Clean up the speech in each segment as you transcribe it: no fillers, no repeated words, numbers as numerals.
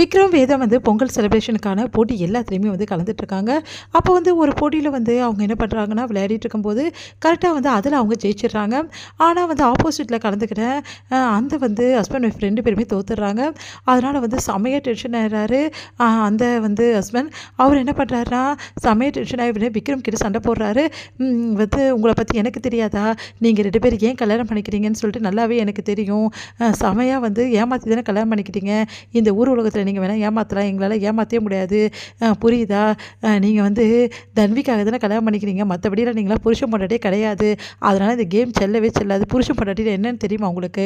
விக்ரம் வேதா வந்து பொங்கல் செலிப்ரேஷனுக்கான போட்டி எல்லாத்துலேயுமே வந்து கலந்துட்டுருக்காங்க. அப்போ வந்து ஒரு போட்டியில் வந்து அவங்க என்ன பண்ணுறாங்கன்னா, விளையாடிட்டு இருக்கும்போது கரெக்டாக வந்து அதில் அவங்க ஜெயிச்சிடுறாங்க. ஆனால் வந்து ஆப்போசிட்டில் கலந்துக்கிட்ட அந்த வந்து ஹஸ்பண்ட் ஒய்ஃப் 2 பேருமே தோத்துடுறாங்க. அதனால் வந்து செமையா டென்ஷன் ஆயிடுறாரு. அந்த வந்து ஹஸ்பண்ட் அவர் என்ன பண்ணுறாருனா, செமையா டென்ஷன் ஆகி விக்ரம் கிட்ட சண்டை போடுறாரு. வந்து உங்களை பற்றி எனக்கு தெரியாதா, நீங்கள் 2 பேரும் ஏன் கல்யாணம் பண்ணிக்கிறீங்கன்னு சொல்லிட்டு நல்லாவே எனக்கு தெரியும். செமையாக வந்து ஏமாற்றி தானே கல்யாணம் பண்ணிக்கிட்டீங்க. இந்த ஊர் உலகத்தில் நீங்கள் வேணால் ஏமாற்றலாம், எங்களால் ஏமாற்றவே முடியாது. புரியுதா? நீங்கள் வந்து தன்விக்காக தானே கல்யாணம் பண்ணிக்கிறீங்க, மற்றபடியில் நீங்களாம் புருஷன் பொண்டாட்டியே கிடையாது. அதனால் இந்த கேம் செல்லவே செல்லாது. புருஷன் பொண்டாட்டியில் என்னென்னு தெரியுமா உங்களுக்கு?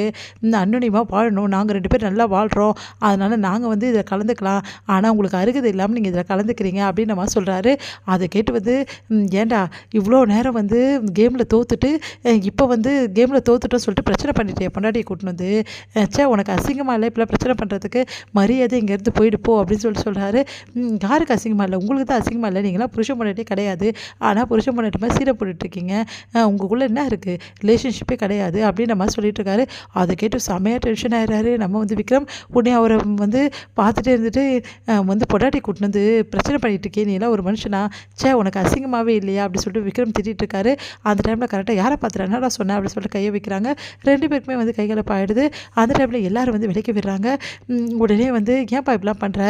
அன்னுனியமாக வாழணும், நாங்கள் 2 பேர் நல்லா வாழ்கிறோம், அதனால் நாங்கள் வந்து இதில் கலந்துக்கலாம். ஆனால் உங்களுக்கு அருகதை இல்லாமல் நீங்கள் இதில் கலந்துக்கிறீங்க அப்படின்னு நம்ம சொல்கிறாரு. அதை கேட்டு வந்து ஏண்டா இவ்வளோ நேரம் வந்து கேமில் தோத்துட்டு இப்போ வந்து கேமில் தோத்துட்டோன்னு சொல்லிட்டு பிரச்சனை பண்ணிட்டே பொண்டாட்டியை கூட்டின்னு வந்து, உனக்கு அசிங்கமாக இல்லை இப்போலாம் பிரச்சனை பண்ணுறதுக்கு, மரியாதை இங்கேருந்து போயிட்டு போ அப்படின்னு சொல்கிறாரு. யாருக்கு அசிங்கமாக இல்லை? உங்களுக்கு தான் அசிங்கமாக இல்லை. நீங்களாம் புருஷன் பொண்டாட்டியே கிடையாது. ஆனால் புருஷன் பொண்டாட்டி மாதிரி சீரை போட்டுட்ருக்கீங்க. உங்களுக்குள்ளே என்ன இருக்குது? ரிலேஷன்ஷிப்பே கிடையாது அப்படின்னு நம்ம சொல்லிட்டு இருக்காரு. அதை கேட்டு செமையாக டென்ஷன் ஆகிறாரு நம்ம வந்து விக்ரம். உடனே அவரை வந்து பார்த்துட்டே இருந்துட்டு, வந்து பொண்டாட்டி கூட்டின்னு வந்து பிரச்சனை பண்ணிட்டு இருக்கே, நீ எல்லாம் ஒரு மனுஷனா? உனக்கு அசிங்கமாகவே இல்லையா அப்படின்னு சொல்லிட்டு விக்ரம் திட்டிகிட்டு இருக்காரு. அந்த டைமில் கரெக்டாக யாரை பார்த்துட்டு என்னடா சொன்னேன் அப்படின்னு சொல்லிட்டு கையை வைக்கிறாங்க. 2 பேருக்குமே வந்து கைகலப்பாயிடுது. அந்த டைமில் எல்லாரும் வந்து விலைக்கு விடுறாங்க. உடனே வந்து ஏன்ப்பா இப்படிலாம் பண்ணுற,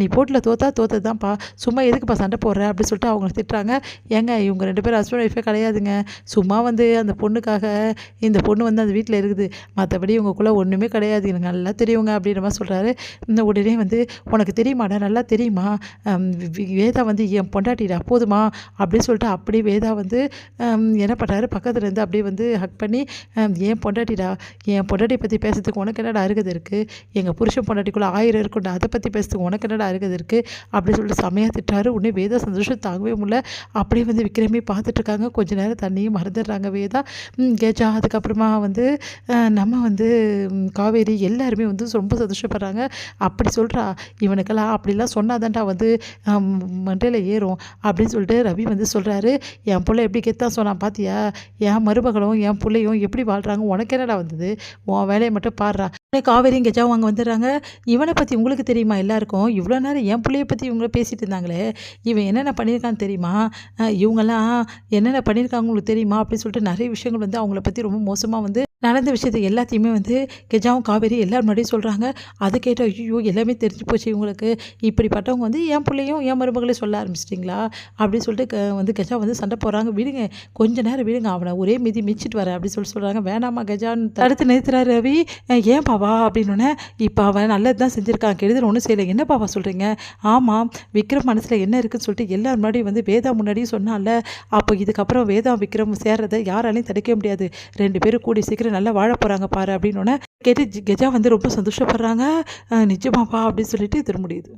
நீ போட்டியில் தோத்தது தான்ப்பா, சும்மா எதுக்குப்பா சண்டை போடுற அப்படின்னு சொல்லிட்டு அவங்க திட்டுறாங்க. ஏங்க இவங்க 2 பேரும் ஹஸ்பண்ட் ஒய்ஃபே கிடையாதுங்க, சும்மா வந்து அந்த பொண்ணுக்காக இந்த பொண்ணு வந்து அந்த வீட்டில் இருக்குது, மற்றபடி இவங்களுக்குள்ளே ஒன்றுமே கிடையாது, எனக்கு நல்லா தெரியுங்க அப்படின்ற மாதிரி சொல்கிறாரு. உடனே வந்து உனக்கு தெரியுமாடா, நல்லா தெரியுமா, வேதா வந்து என் பொண்டாட்டிடா போதுமா அப்படின்னு சொல்லிட்டு அப்படியே வேதா வந்து என்ன பண்ணுறாரு, பக்கத்தில் இருந்து அப்படியே வந்து ஹக் பண்ணி, என் பொண்டாட்டிடா, என் பொண்டாட்டியை பற்றி பேசுறதுக்கு உனக்கு என்னடா அருகதை இருக்குது, எங்கள் புருஷன் பொண்டாட்டிக்குள்ளே 1000 இருக்கும்டா, அதை பற்றி பேசுறதுக்கு உனக்கு என்னடா அருகதை இருக்குது அப்படின்னு சொல்லிட்டு செமையாக திட்டாரு. உடனே வேதா சந்தோஷம் தாங்கவே முடியல. அப்படியே வந்து விக்ரமே பார்த்துட்ருக்காங்க. கொஞ்ச நேரம் தண்ணியும் மறந்துடுறாங்க வேதா. கேஜா அதுக்கப்புறமா வந்து நம்ம வந்து காவேரி எல்லாருமே வந்து ரொம்ப சந்தோஷப்படுறாங்க. அப்படி சொல்கிறா, இவனுக்கெல்லாம் அப்படிலாம் சொன்னாதான்டா வந்து மண்டையில் ஏறும் அப்படின்னு சொல்லிட்டு ரவி வந்து சொல்கிறாரு. என் பிள்ளை எப்படி கெத்தான் சொன்னான் பார்த்தியா, என் மருமகளும் என் பிள்ளையும் எப்படி வாழ்கிறாங்க, உனக்கு என்னடா வந்தது, உன் வேலையை மட்டும் பாடுறா. காவேரியும் கெஜாவும் அங்கே வந்துடுறாங்க. இவனை பற்றி உங்களுக்கு தெரியுமா எல்லாருக்கும், இவ்வளோ நேரம் என் பிள்ளைய பற்றி இவங்கள பேசிகிட்டு இருந்தாங்களே, இவன் என்னென்ன பண்ணியிருக்கான்னு தெரியுமா, இவங்கெல்லாம் என்னென்ன பண்ணியிருக்காங்க உங்களுக்கு தெரியுமா அப்படின்னு சொல்லிட்டு நிறைய விஷயங்கள் வந்து அவங்கள பற்றி ரொம்ப மோசமாக வந்து நடந்த விஷயத்தை எல்லாத்தையுமே வந்து கெஜாவும் காவேரி எல்லாரும் முன்னாடியும் சொல்கிறாங்க. அதை கேட்ட ஐயோ எல்லாமே தெரிஞ்சு போச்சு இவங்களுக்கு, இப்படிப்பட்டவங்க வந்து என் பிள்ளையும் என் மருமகளையும் சொல்ல ஆரம்பிச்சிட்டிங்களா அப்படின்னு சொல்லிட்டு வந்து கெஜா வந்து சண்டை போடுறாங்க. விடுங்க கொஞ்ச நேரம் விடுங்க, அவனை ஒரே மிதி மிச்சிட்டு வரேன் அப்படின்னு சொல்கிறாங்க. வேணாமா கெஜான்னு தடுத்து நிறுத்துறாரு ரவி. ஏன் பாவா அப்படின்னோடனே, இப்போ அவன் நல்லது தான் செஞ்சுருக்கான், கெடுதல் ஒன்றும் செய்யலை, என்ன பாவா சொல்கிறீங்க? ஆமாம் விக்ரம் மனசில் என்ன இருக்குதுன்னு சொல்லிட்டு எல்லாரும் முன்னாடி வந்து வேதா முன்னாடியும் சொன்னால, அப்போ இதுக்கப்புறம் வேதா விக்ரம் சேர்றதை யாராலையும் தடுக்க முடியாது, 2 பேரும் கூடி சீக்கிரம் நல்லா வாழ போகிறாங்க பாரு அப்படின்னோடனே கேட்டு கெஜா வந்து ரொம்ப சந்தோஷப்படுறாங்க. நிஜமாப்பா அப்படின்னு சொல்லிட்டு இது முடியுது.